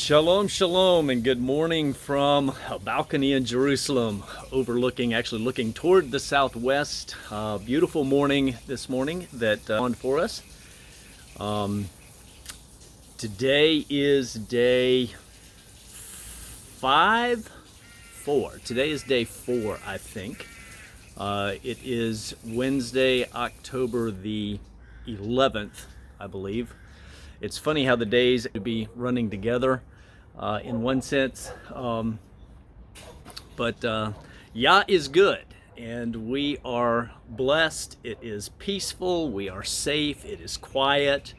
Shalom, shalom, and good morning from a balcony in Jerusalem, actually looking toward the southwest. Beautiful morning this morning that on for us. Today is day 4. Today is day 4, I think. It is Wednesday, October the 11th, I believe. It's funny how the days would be running together in one sense, but Yah is good, and we are blessed. It is peaceful, we are safe, it is quiet.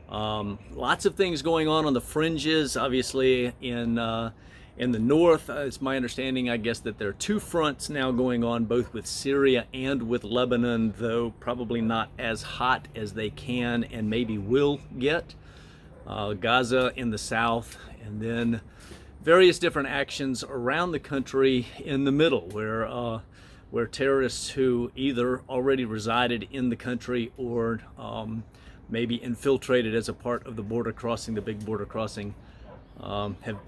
Lots of things going on the fringes, obviously in the north. It's my understanding, I guess, that there are 2 fronts now going on, both with Syria and with Lebanon, though probably not as hot as they can and maybe will get. Gaza in the south, and then various different actions around the country in the middle, where terrorists who either already resided in the country or maybe infiltrated as a part of the big border crossing, have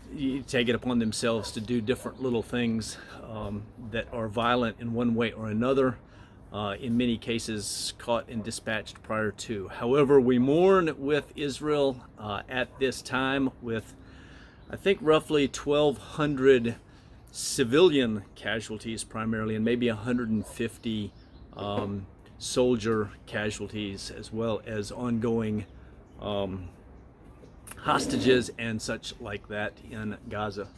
taken upon themselves to do different little things that are violent in one way or another, in many cases caught and dispatched prior to. However, we mourn with Israel at this time with, I think, roughly 1,200 civilian casualties primarily, and maybe 150 soldier casualties, as well as ongoing hostages and such like that in Gaza.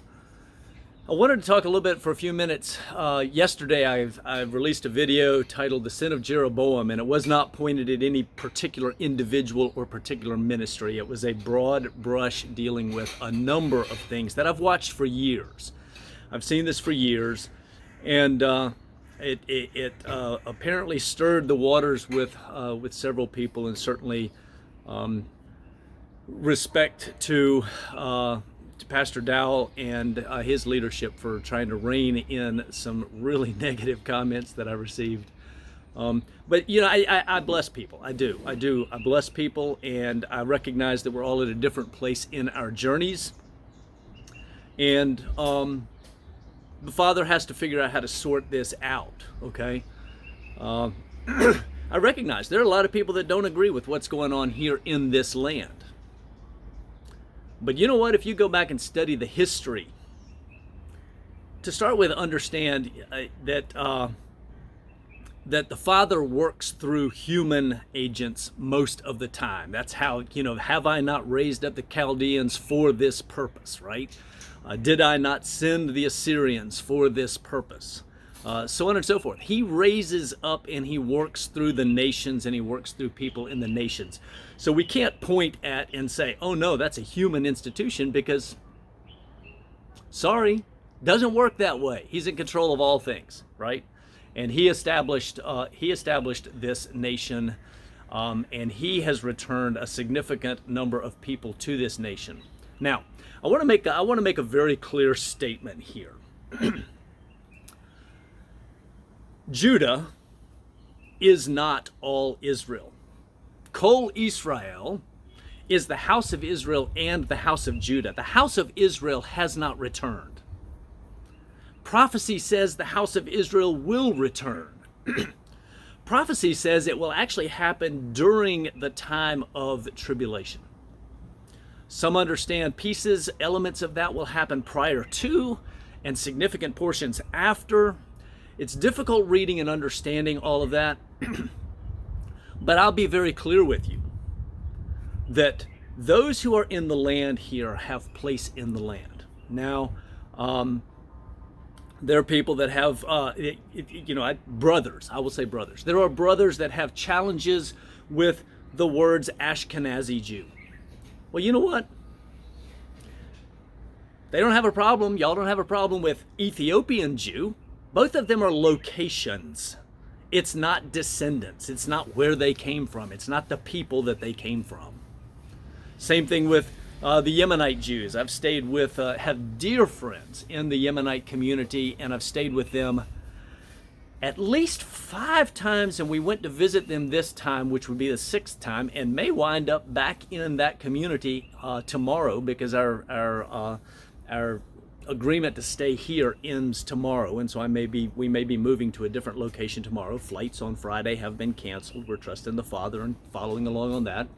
I wanted to talk a little bit for a few minutes. Yesterday I released a video titled "The Sin of Jeroboam," and it was not pointed at any particular individual or particular ministry. It was a broad brush dealing with a number of things that I've watched for years. I've seen this for years, and it apparently stirred the waters with several people, and certainly respect to Pastor Dowell and his leadership for trying to rein in some really negative comments that I received. But you know, I bless people. I do. I bless people, and I recognize that we're all at a different place in our journeys, and the Father has to figure out how to sort this out. Okay. I recognize there are a lot of people that don't agree with what's going on here in this land. But you know what? If you go back and study the history, to start with, understand that the Father works through human agents most of the time. That's how, have I not raised up the Chaldeans for this purpose, right? Did I not send the Assyrians for this purpose? So on and so forth. He raises up and he works through the nations, and he works through people in the nations. So we can't point at and say, oh no, that's a human institution, because, sorry, doesn't work that way. He's in control of all things, right? And he established this nation, and he has returned a significant number of people to this nation. Now, I want to make a very clear statement here. Judah is not all Israel. Kol Israel is the house of Israel and the house of Judah. The house of Israel has not returned. Prophecy says the house of Israel will return. Prophecy says it will actually happen during the time of tribulation. Some understand elements of that will happen prior to, and significant portions after. It's difficult reading and understanding all of that, but I'll be very clear with you that those who are in the land here have place in the land. Now, there are people that have, brothers, I will say brothers. There are brothers that have challenges with the words Ashkenazi Jew. Well, you know what? They don't have a problem. Y'all don't have a problem with Ethiopian Jew. Both of them are locations. It's not descendants. It's not where they came from. It's not the people that they came from. Same thing with the Yemenite Jews. I've stayed with, have dear friends in the Yemenite community, and I've stayed with them at least 5 times, and we went to visit them this time, which would be the 6th time, and may wind up back in that community tomorrow, because our agreement to stay here ends tomorrow, and so we may be moving to a different location tomorrow. Flights on Friday have been canceled. We're trusting the Father and following along on that.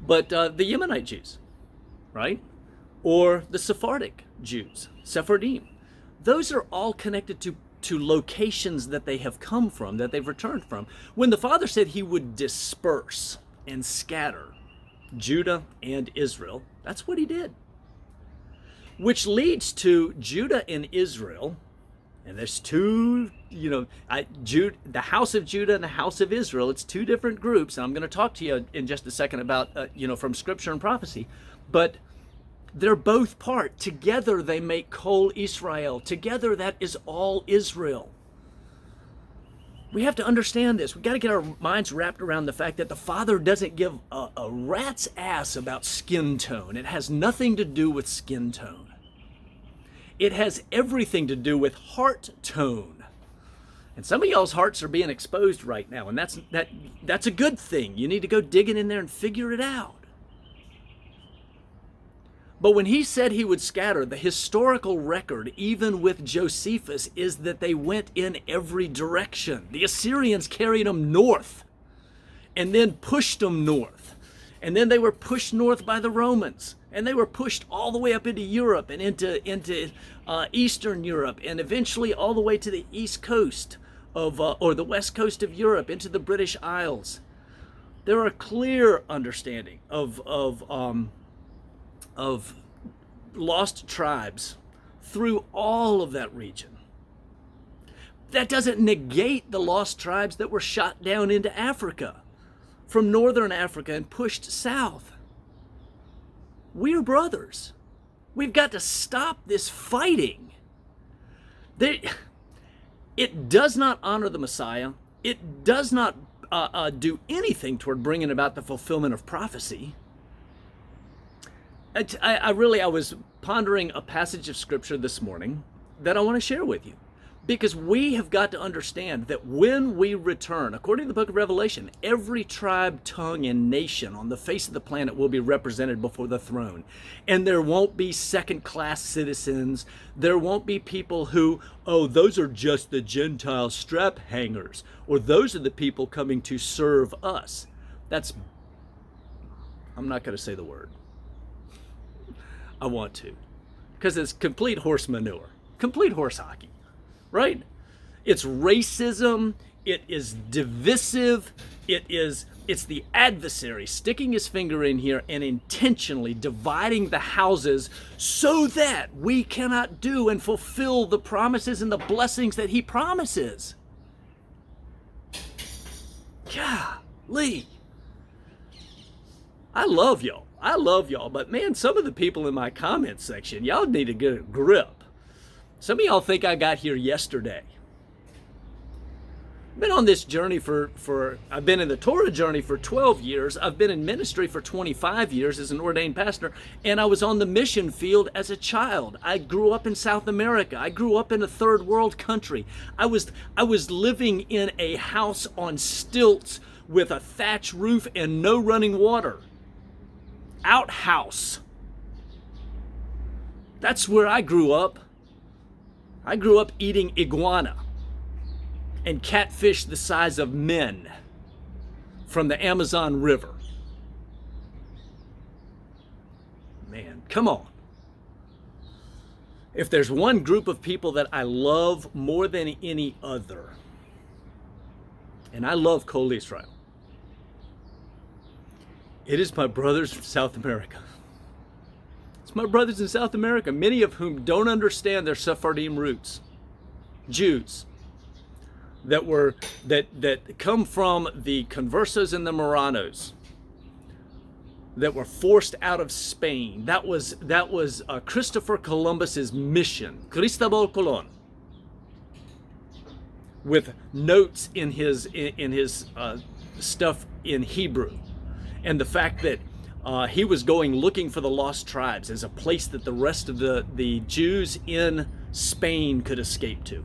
But the Yemenite Jews, right? Or the Sephardic Jews, Sephardim. Those are all connected to locations that they have come from, that they've returned from. When the Father said he would disperse and scatter Judah and Israel, that's what he did. Which leads to Judah and Israel, and there's two, the house of Judah and the house of Israel. It's 2 different groups, and I'm going to talk to you in just a second about, from Scripture and prophecy. But they're both part. Together they make Kol Israel. Together that is all Israel. We have to understand this. We've got to get our minds wrapped around the fact that the Father doesn't give a rat's ass about skin tone. It has nothing to do with skin tone. It has everything to do with heart tone. And some of y'all's hearts are being exposed right now, and that's a good thing. You need to go digging in there and figure it out. But when he said he would scatter, the historical record, even with Josephus, is that they went in every direction. The Assyrians carried them north and then pushed them north. And then they were pushed north by the Romans. And they were pushed all the way up into Europe and into Eastern Europe, and eventually all the way to the east coast or the west coast of Europe, into the British Isles. There are clear understanding of lost tribes through all of that region. That doesn't negate the lost tribes that were shot down into Africa, from northern Africa and pushed south. We're brothers. We've got to stop this fighting. It does not honor the Messiah. It does not do anything toward bringing about the fulfillment of prophecy. I was pondering a passage of Scripture this morning that I want to share with you. Because we have got to understand that when we return, according to the book of Revelation, every tribe, tongue, and nation on the face of the planet will be represented before the throne. And there won't be second-class citizens. There won't be people who, those are just the Gentile strap hangers, or those are the people coming to serve us. I'm not going to say the word. I want to. Because it's complete horse manure, complete horse hockey. Right? It's racism. It is divisive. It's the adversary sticking his finger in here and intentionally dividing the houses so that we cannot do and fulfill the promises and the blessings that he promises. Golly. I love y'all, but man, some of the people in my comment section, y'all need to get a grip. Some of y'all think I got here yesterday. I've been on this journey I've been in the Torah journey for 12 years. I've been in ministry for 25 years as an ordained pastor, and I was on the mission field as a child. I grew up in South America. I grew up in a third world country. I was living in a house on stilts with a thatch roof and no running water. Outhouse. That's where I grew up. I grew up eating iguana and catfish the size of men from the Amazon River. Man, come on. If there's one group of people that I love more than any other, and I love Kol Israel, it is my brothers from South America. My brothers in South America, many of whom don't understand their Sephardim roots. Jews that come from the Conversos and the Moranos, that were forced out of Spain. That was Christopher Columbus's mission, Cristobal Colon, with notes in his stuff in Hebrew, and the fact that he was going looking for the lost tribes as a place that the rest of the Jews in Spain could escape to.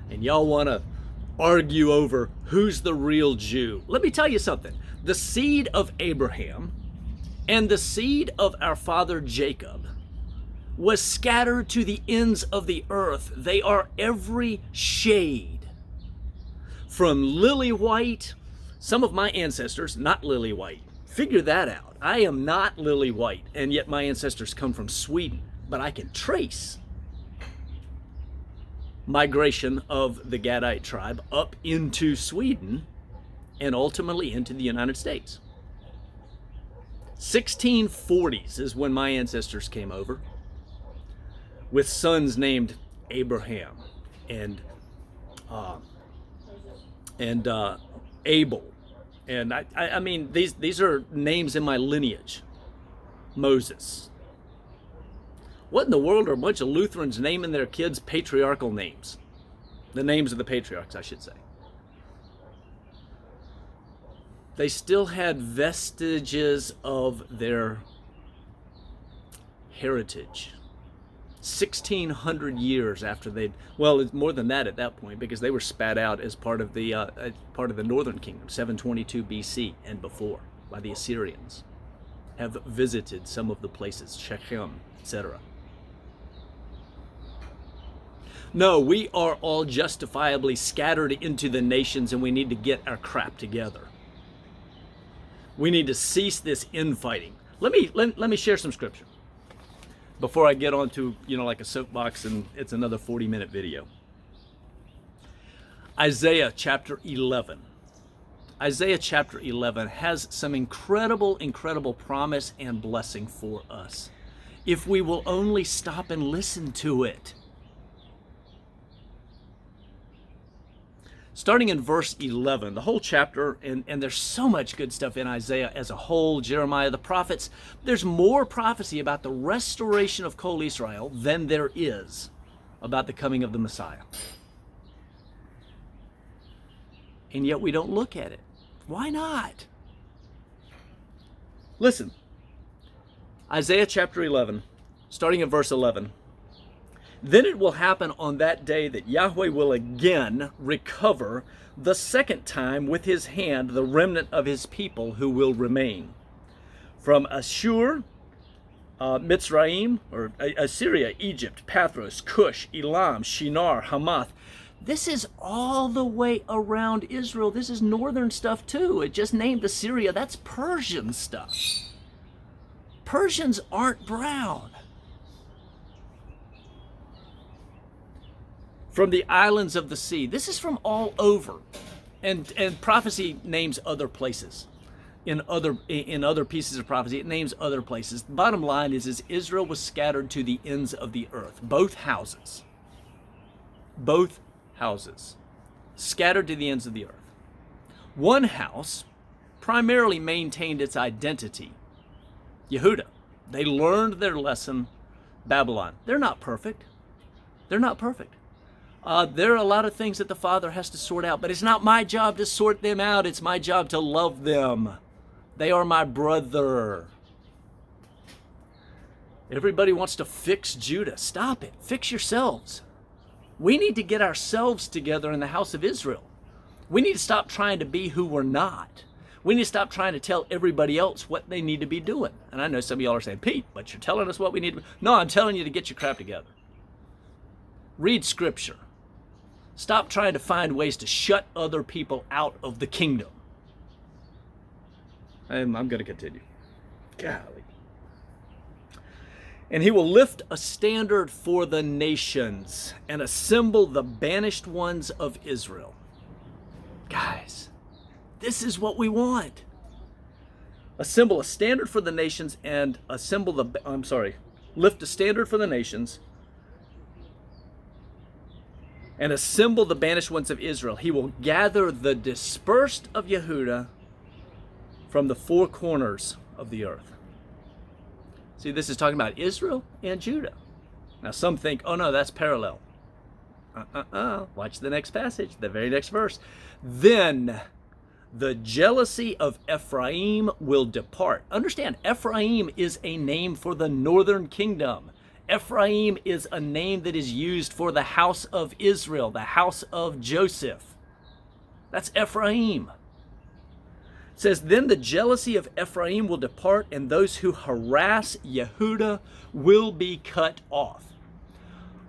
and y'all want to argue over who's the real Jew. Let me tell you something. The seed of Abraham and the seed of our father Jacob was scattered to the ends of the earth. They are every shade. From lily white, some of my ancestors, not lily white. Figure that out. I am not lily white, and yet my ancestors come from Sweden. But I can trace migration of the Gadite tribe up into Sweden and ultimately into the United States. 1640s is when my ancestors came over with sons named Abraham and Abel. And I mean, these are names in my lineage. Moses. What in the world are a bunch of Lutherans naming their kids patriarchal names? The names of the patriarchs, I should say. They still had vestiges of their heritage. 1,600 years after they'd, well, it's more than that at that point, because they were spat out as part of the northern kingdom, 722 BC and before, by the Assyrians. Have visited some of the places, Shechem, etc. No, we are all justifiably scattered into the nations, and we need to get our crap together. We need to cease this infighting. Let me share some scripture before I get on to, like a soapbox and it's another 40-minute video. Isaiah chapter 11. Isaiah chapter 11 has some incredible promise and blessing for us, if we will only stop and listen to it. Starting in verse 11, the whole chapter, and there's so much good stuff in Isaiah as a whole, Jeremiah, the prophets. There's more prophecy about the restoration of Kol Israel than there is about the coming of the Messiah. And yet we don't look at it. Why not? Listen, Isaiah chapter 11, starting in verse 11. Then it will happen on that day that Yahweh will again recover the second time with his hand the remnant of his people who will remain. From Ashur, Mitzrayim, or Assyria, Egypt, Pathros, Cush, Elam, Shinar, Hamath. This is all the way around Israel. This is northern stuff too. It just named Assyria. That's Persian stuff. Persians aren't brown. From the islands of the sea. This is from all over. And prophecy names other places. In other pieces of prophecy, it names other places. The bottom line is Israel was scattered to the ends of the earth. Both houses. Both houses. Scattered to the ends of the earth. One house primarily maintained its identity. Yehuda. They learned their lesson. Babylon. They're not perfect. They're not perfect. There are a lot of things that the Father has to sort out, but it's not my job to sort them out. It's my job to love them. They are my brother. Everybody wants to fix Judah. Stop it. Fix yourselves. We need to get ourselves together in the house of Israel. We need to stop trying to be who we're not. We need to stop trying to tell everybody else what they need to be doing. And I know some of y'all are saying, Pete, but you're telling us what we need to do. No, I'm telling you to get your crap together. Read Scripture. Stop trying to find ways to shut other people out of the kingdom. I'm going to continue. Golly. And he will lift a standard for the nations and assemble the banished ones of Israel. Guys, this is what we want. Assemble a standard for the nations and lift a standard for the nations and assemble the banished ones of Israel. He will gather the dispersed of Yehuda from the four corners of the earth. See, this is talking about Israel and Judah. Now some think, oh no, that's parallel. Watch the next passage, the very next verse. Then the jealousy of Ephraim will depart. Understand, Ephraim is a name for the northern kingdom. Ephraim is a name that is used for the house of Israel, the house of Joseph. That's Ephraim. It says, then the jealousy of Ephraim will depart, and those who harass Yehudah will be cut off.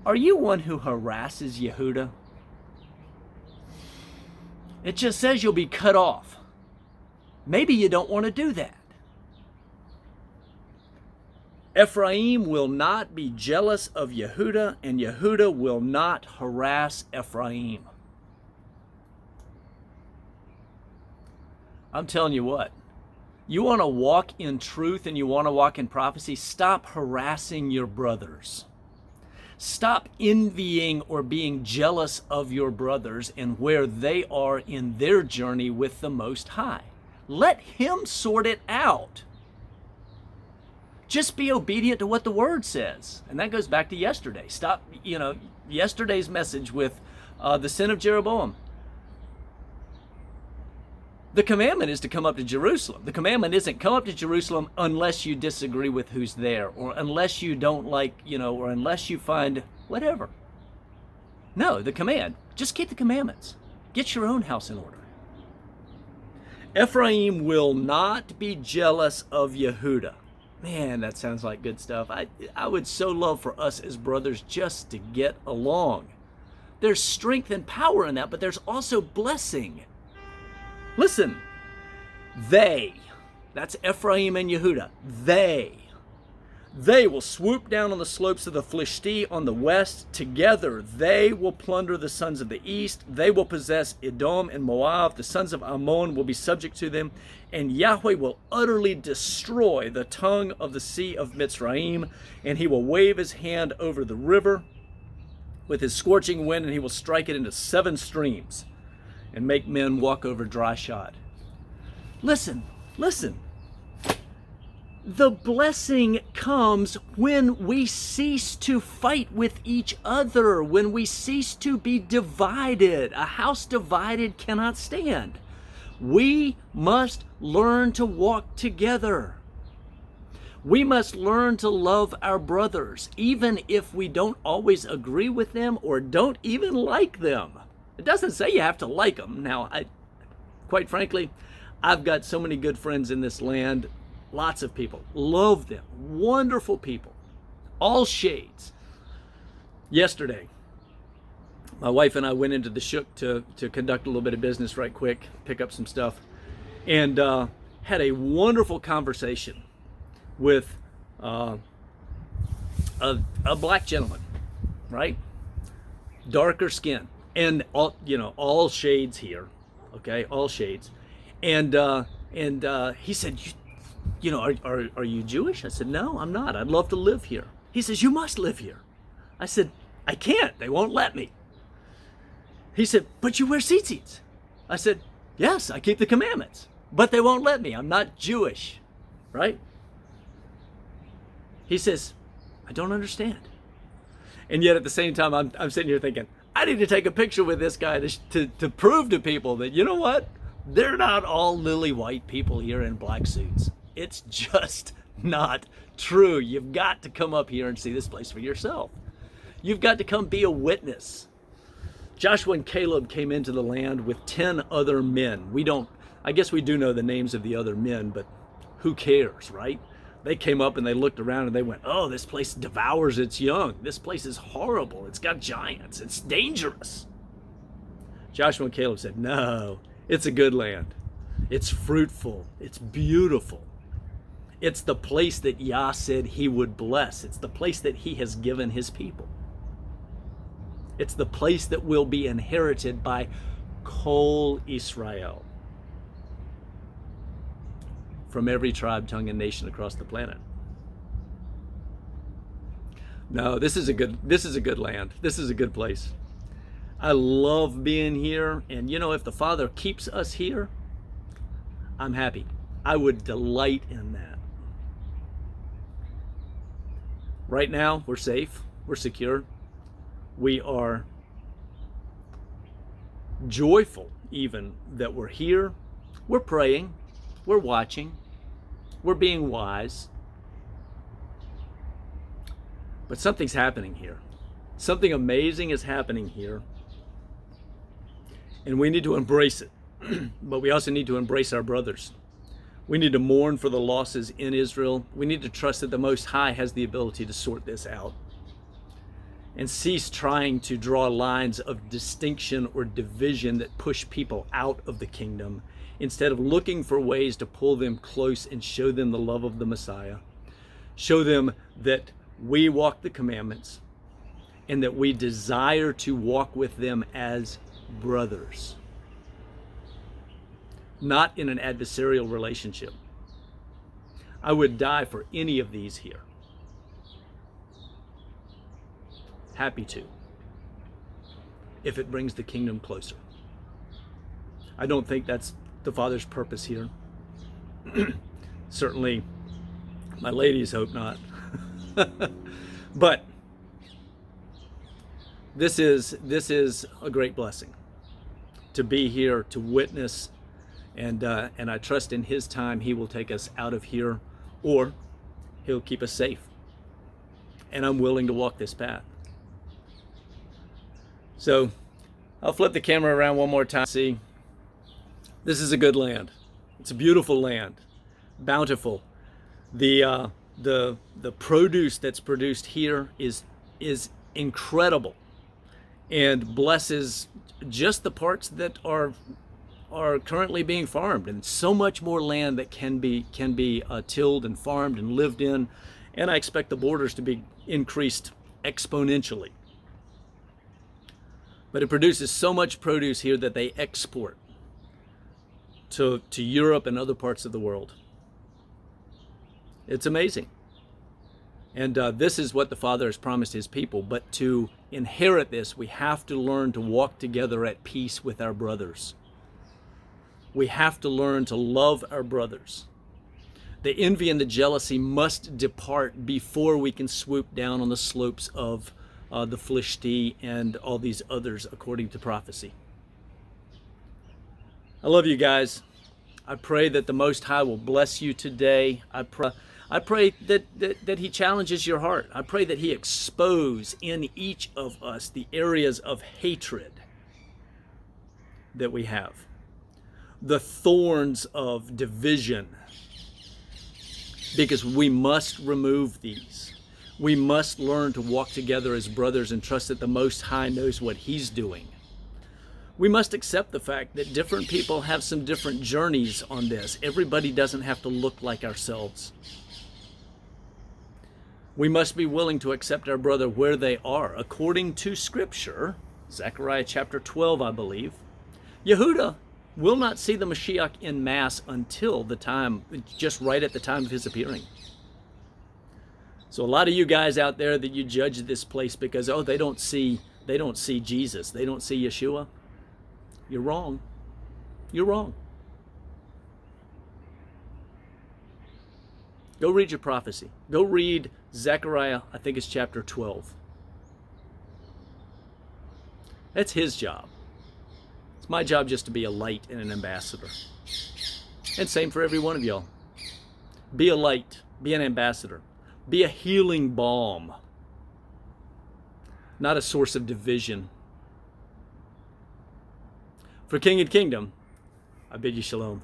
Are you one who harasses Yehudah? It just says you'll be cut off. Maybe you don't want to do that. Ephraim will not be jealous of Yehudah, and Yehudah will not harass Ephraim. I'm telling you what, you want to walk in truth and you want to walk in prophecy, stop harassing your brothers. Stop envying or being jealous of your brothers and where they are in their journey with the Most High. Let Him sort it out. Just be obedient to what the Word says. And that goes back to yesterday. Stop, yesterday's message with the sin of Jeroboam. The commandment is to come up to Jerusalem. The commandment isn't come up to Jerusalem unless you disagree with who's there, or unless you don't like, or unless you find whatever. No, the command, just keep the commandments. Get your own house in order. Ephraim will not be jealous of Yehudah. Man, that sounds like good stuff. I would so love for us as brothers just to get along. There's strength and power in that, but there's also blessing. Listen, that's Ephraim and Yehudah, they will swoop down on the slopes of the Philistine on the west. Together they will plunder the sons of the east. They will possess Edom and Moab. The sons of Ammon will be subject to them. And Yahweh will utterly destroy the tongue of the sea of Mitzrayim. And He will wave His hand over the river with His scorching wind, and He will strike it into 7 streams. And make men walk over dry shod. Listen. The blessing comes when we cease to fight with each other, when we cease to be divided. A house divided cannot stand. We must learn to walk together. We must learn to love our brothers, even if we don't always agree with them or don't even like them. It doesn't say you have to like them. Now, quite frankly, I've got so many good friends in this land. Lots of people. Love them. Wonderful people. All shades. Yesterday, my wife and I went into the Shuk to conduct a little bit of business right quick, pick up some stuff, and had a wonderful conversation with a black gentleman, right? Darker skin. And all shades here, okay, all shades, and he said, are you Jewish? I said, no, I'm not. I'd love to live here. He says, you must live here. I said, I can't. They won't let me. He said, but you wear tzitzits. I said, yes, I keep the commandments, but they won't let me. I'm not Jewish, right? He says, I don't understand. And yet at the same time, I'm sitting here thinking, I need to take a picture with this guy to prove to people that, you know what? They're not all lily white people here in black suits. It's just not true. You've got to come up here and see this place for yourself. You've got to come be a witness. Joshua and Caleb came into the land with 10 other men. I guess we do know the names of the other men, but who cares, right? They came up and they looked around and they went, oh, this place devours its young. This place is horrible. It's got giants. It's dangerous. Joshua and Caleb said, no, it's a good land. It's fruitful. It's beautiful. It's the place that Yah said He would bless. It's the place that He has given His people. It's the place that will be inherited by Kol Israel, from every tribe, tongue, and nation across the planet. No, this is a good land. This is a good place. I love being here, and if the Father keeps us here, I'm happy. I would delight in that. Right now, we're safe. We're secure. We are joyful even that we're here. We're praying. We're watching. We're being wise. But something's happening here. Something amazing is happening here. And we need to embrace it. But we also need to embrace our brothers. We need to mourn for the losses in Israel. We need to trust that the Most High has the ability to sort this out. And cease trying to draw lines of distinction or division that push people out of the kingdom, instead of looking for ways to pull them close and show them the love of the Messiah. Show them that we walk the commandments and that we desire to walk with them as brothers, not in an adversarial relationship. I would die for any of these here. Happy to, if it brings the kingdom closer. I don't think that's the Father's purpose here. Certainly, my ladies hope not. But this is a great blessing to be here, to witness, and I trust in His time He will take us out of here, or He'll keep us safe. And I'm willing to walk this path. So I'll flip the camera around one more time. See, this is a good land. It's a beautiful land, bountiful. The produce that's produced here is incredible, and blesses just the parts that are currently being farmed, and so much more land that can be tilled and farmed and lived in. And I expect the borders to be increased exponentially. But it produces so much produce here that they export to Europe and other parts of the world. It's amazing. And this is what the Father has promised His people. But to inherit this, we have to learn to walk together at peace with our brothers. We have to learn to love our brothers. The envy and the jealousy must depart before we can swoop down on the slopes of the Philistine and all these others, according to prophecy. I love you guys. I pray that the Most High will bless you today. I pray that He challenges your heart. I pray that He expose in each of us the areas of hatred that we have, the thorns of division, because we must remove these. We must learn to walk together as brothers and trust that the Most High knows what He's doing. We must accept the fact that different people have some different journeys on this. Everybody doesn't have to look like ourselves. We must be willing to accept our brother where they are. According to Scripture, Zechariah chapter 12, I believe, Yehuda will not see the Mashiach in mass until the time, just right at the time of his appearing. So a lot of you guys out there that you judge this place because, oh, they don't see Jesus, they don't see Yeshua. You're wrong. You're wrong. Go read your prophecy. Go read Zechariah, I think it's chapter 12. That's his job. It's my job just to be a light and an ambassador. And same for every one of y'all. Be a light, be an ambassador. Be a healing balm, not a source of division. For King and Kingdom, I bid you shalom.